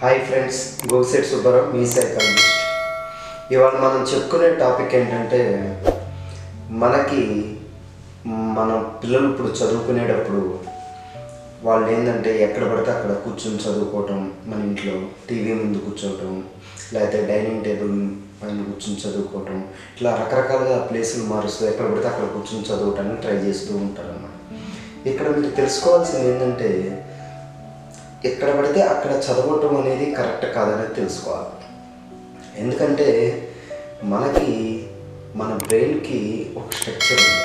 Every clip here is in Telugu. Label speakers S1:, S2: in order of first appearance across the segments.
S1: హాయ్ ఫ్రెండ్స్, గోసెట్ సుబ్బారావు మీ సైకాలజిస్ట్. ఇవాళ మనం చెప్పుకునే టాపిక్ ఏంటంటే, మన పిల్లలు ఇప్పుడు చదువుకునేటప్పుడు వాళ్ళు ఏంటంటే ఎక్కడ పడితే అక్కడ కూర్చొని చదువుకోవటం, మన ఇంట్లో టీవీ ముందు కూర్చోవటం, లేకపోతే డైనింగ్ టేబుల్ పైన కూర్చొని చదువుకోవటం, ఇట్లా రకరకాలుగా ప్లేసులు మారుస్తూ ఎక్కడ పడితే అక్కడ కూర్చొని చదువుకోవటానికి ట్రై చేస్తూ ఉంటారన్నమాట. ఇక్కడ మీరు తెలుసుకోవాల్సింది ఏంటంటే, ఎక్కడ పడితే అక్కడ చదవటం అనేది కరెక్ట్ కాదనేది తెలుసుకోవాలి. ఎందుకంటే మన బ్రెయిన్కి ఒక స్ట్రక్చర్ ఉంది,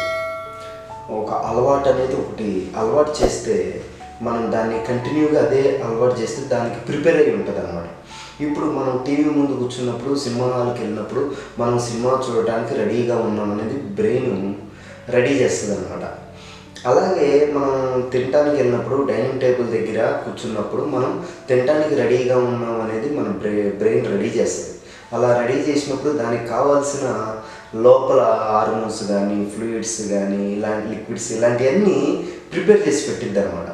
S1: ఒక అలవాటు అనేది ఒకటి అలవాటు చేస్తే మనం దాన్ని కంటిన్యూగా అదే అలవాటు చేస్తే దానికి ప్రిపేర్ అయ్యి ఉంటుంది అన్నమాట. ఇప్పుడు మనం టీవీ ముందు కూర్చున్నప్పుడు, సినిమా హాల్కి వెళ్ళినప్పుడు మనం సినిమా చూడటానికి రెడీగా ఉన్నాం అనేది బ్రెయిన్ రెడీ చేస్తుంది అన్నమాట. అలాగే మనం తినడానికి వెళ్ళినప్పుడు డైనింగ్ టేబుల్ దగ్గర కూర్చున్నప్పుడు మనం తినడానికి రెడీగా ఉన్నాం అనేది మన బ్రెయిన్ రెడీ చేస్తుంది. అలా రెడీ చేసినప్పుడు దానికి కావాల్సిన లోపల హార్మోన్స్ కానీ, ఫ్లూయిడ్స్ కానీ, ఇలాంటి లిక్విడ్స్ ఇలాంటివన్నీ ప్రిపేర్ చేసి పెట్టిద్ది అనమాట.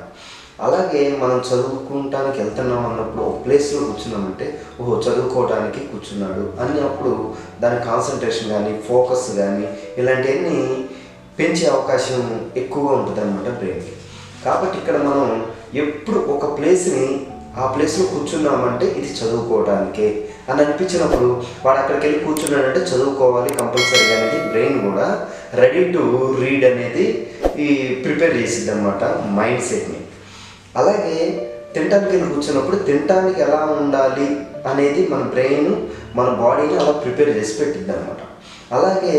S1: అలాగే మనం చదువుకోవటానికి వెళ్తున్నాం అన్నప్పుడు ఒక ప్లేస్లో కూర్చున్నామంటే, ఓహో చదువుకోవడానికి కూర్చున్నాడు అన్నప్పుడు దాని కాన్సన్ట్రేషన్ కానీ, ఫోకస్ కానీ ఇలాంటివన్నీ పెంచే అవకాశం ఎక్కువగా ఉంటుంది అన్నమాట బ్రెయిన్కి. కాబట్టి ఇక్కడ మనం ఎప్పుడు ఒక ప్లేస్ని ఆ ప్లేస్లో కూర్చున్నామంటే ఇది చదువుకోవడానికే అని అనిపించినప్పుడు వాడు అక్కడికి వెళ్ళి కూర్చున్నాడంటే చదువుకోవాలి కంపల్సరీగా అనేది బ్రెయిన్ కూడా రెడీ టు రీడ్ అనేది ప్రిపేర్ చేసిద్ది అనమాట మైండ్ సెట్ని. అలాగే తినడానికి వెళ్ళి కూర్చున్నప్పుడు తినడానికి ఎలా ఉండాలి అనేది మన బ్రెయిన్ మన బాడీని అలా ప్రిపేర్ చేసి పెట్టిద్ది అనమాట. అలాగే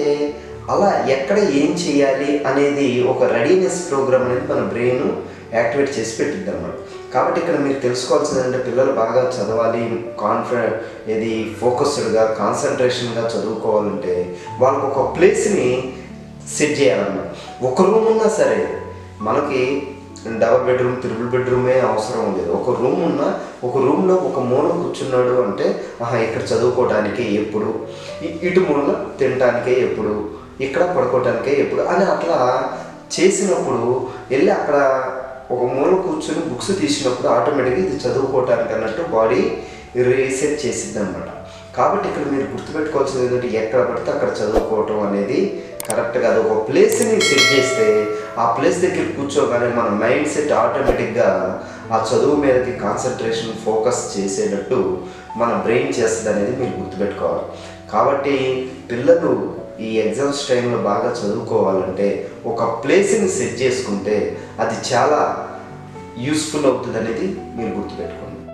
S1: అలా ఎక్కడ ఏం చేయాలి అనేది ఒక రెడీనెస్ ప్రోగ్రామ్ అనేది మన బ్రెయిన్ యాక్టివేట్ చేసి పెట్టిద్ది అనమాట. కాబట్టి ఇక్కడ మీరు తెలుసుకోవాల్సింది అంటే, పిల్లలు బాగా చదవాలి, ఫోకస్డ్గా కాన్సన్ట్రేషన్గా చదువుకోవాలంటే వాళ్ళకు ఒక ప్లేస్ని సెట్ చేయాలన్నమాట. ఒక రూమ్ ఉన్నా సరే, మనకి డబుల్ బెడ్రూమ్, త్రిబుల్ బెడ్రూమే అవసరం లేదు. ఒక రూమ్ ఉన్నా ఒక రూమ్లో ఒక మూల కూర్చున్నాడు అంటే, ఇక్కడ చదువుకోవడానికే ఎప్పుడు, ఇటు మూల తినడానికే ఎప్పుడు, ఇక్కడ పడుకోవటానికే ఎప్పుడు అని అట్లా చేసినప్పుడు వెళ్ళి అక్కడ ఒక మూల కూర్చొని బుక్స్ తీసినప్పుడు ఆటోమేటిక్గా ఇది చదువుకోవటానికి అన్నట్టు బాడీ రీసెట్ చేసిద్ది అనమాట. కాబట్టి ఇక్కడ మీరు గుర్తుపెట్టుకోవాల్సింది ఏంటంటే, ఎక్కడ పడితే అక్కడ చదువుకోవటం అనేది కరెక్ట్ కాదు. ఒక ప్లేస్ని సెట్ చేస్తే ఆ ప్లేస్ దగ్గర కూర్చోగానే మన మైండ్ సెట్ ఆటోమేటిక్గా ఆ చదువు మీదకి కాన్సన్ట్రేషన్, ఫోకస్ చేసేటట్టు మన బ్రెయిన్ చేస్తుంది అనేది మీరు గుర్తుపెట్టుకోవాలి. కాబట్టి పిల్లలు ఈ ఎగ్జామ్స్ టైంలో బాగా చదువుకోవాలంటే ఒక ప్లేస్ని సెట్ చేసుకుంటే అది చాలా యూస్ఫుల్ అవుతుంది అనేది మీరు గుర్తుపెట్టుకోండి.